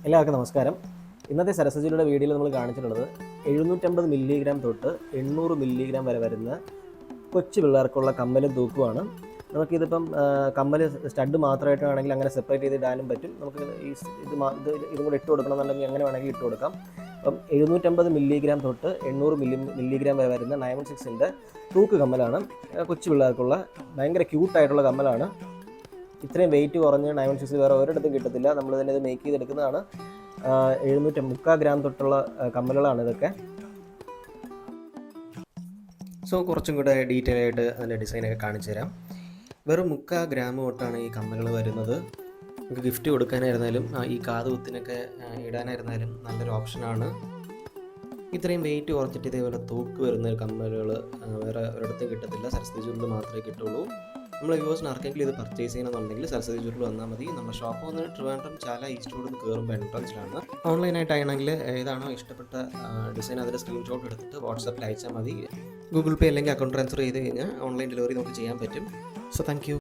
എല്ലാവർക്കും നമസ്കാരം. ഇന്നത്തെ സരസ്വതിയുടെ വീഡിയോയിൽ നമ്മൾ കാണിച്ചിട്ടുള്ളത് 750 മില്ലിഗ്രാം തൊട്ട് 800 മില്ലിഗ്രാം വരെ വരുന്ന കൊച്ചു പിള്ളേർക്കുള്ള കമ്മലും തൂക്കുമാണ്. നമുക്കിതിപ്പം കമ്മൽ സ്റ്റഡ് മാത്രമായിട്ടാണെങ്കിൽ അങ്ങനെ സെപ്പറേറ്റ് ചെയ്ത് ഇടാനും പറ്റും. നമുക്ക് ഇതും കൂടെ ഇട്ട് കൊടുക്കണമെന്നുണ്ടെങ്കിൽ അങ്ങനെ വേണമെങ്കിൽ ഇട്ട് കൊടുക്കാം. അപ്പം 750 മില്ലിഗ്രാം തൊട്ട് 800 മില്ലിഗ്രാം വരെ വരുന്ന 916ൻ്റെ തൂക്ക് കമ്മലാണ്. കൊച്ചു പിള്ളേർക്കുള്ള ഭയങ്കര ക്യൂട്ടായിട്ടുള്ള കമ്മലാണ്. ഇത്രയും വെയിറ്റ് കുറഞ്ഞ് 916 വേറെ ഒരിടത്തും കിട്ടത്തില്ല. നമ്മൾ തന്നെ ഇത് മേക്ക് ചെയ്തെടുക്കുന്നതാണ്. 750 ഗ്രാം തൊട്ടുള്ള കമ്മലുകളാണ് ഇതൊക്കെ. സോ കുറച്ചും കൂടെ ഡീറ്റെയിൽ ആയിട്ട് അതിൻ്റെ ഡിസൈനൊക്കെ കാണിച്ചു തരാം. വെറും 3/4 ഗ്രാം തൊട്ടാണ് ഈ കമ്മലുകൾ വരുന്നത്. നമുക്ക് ഗിഫ്റ്റ് കൊടുക്കാനായിരുന്നാലും ഈ കാത് കുത്തിനൊക്കെ ഇടാനായിരുന്നാലും നല്ലൊരു ഓപ്ഷനാണ്. ഇത്രയും വെയിറ്റ് കുറച്ചിട്ട് ഇതേപോലെ തൂക്ക് വരുന്ന കമ്മലുകൾ വേറെ ഒരിടത്തും കിട്ടത്തില്ല. സരസ്വതി ജ്വല്ലറിൽ മാത്രമേ കിട്ടുള്ളൂ. നമ്മളെ വ്യൂവേഴ്സിന് ആർക്കെങ്കിലും ഇത് പർച്ചേസ് ചെയ്യണമെന്നുണ്ടെങ്കിൽ സരസ്വതി ജ്വല്ലറിൽ വന്നാൽ മതി. നമ്മുടെ ഷോപ്പ് വന്നിട്ട് ട്രിവാൻഡ്രം ചാല ഈസ്റ്റ് റോഡിൽ നിന്ന് കയറുമ്പോൾ എൻട്രൻസിലാണ്. ഓൺലൈനായിട്ടാണെങ്കിൽ ഏതാണോ ഇഷ്ടപ്പെട്ട ഡിസൈൻ അതിൻ്റെ സ്ക്രീൻഷോട്ട് എടുത്തിട്ട് വാട്സാപ്പിൽ അയച്ചാൽ മതി. ഗൂഗിൾ പേ അല്ലെങ്കിൽ അക്കൗണ്ട് ട്രാൻസ്ഫർ ചെയ്ത് കഴിഞ്ഞാൽ ഓൺലൈൻ ഡെലിവറി നമുക്ക് ചെയ്യാൻ പറ്റും. So thank you.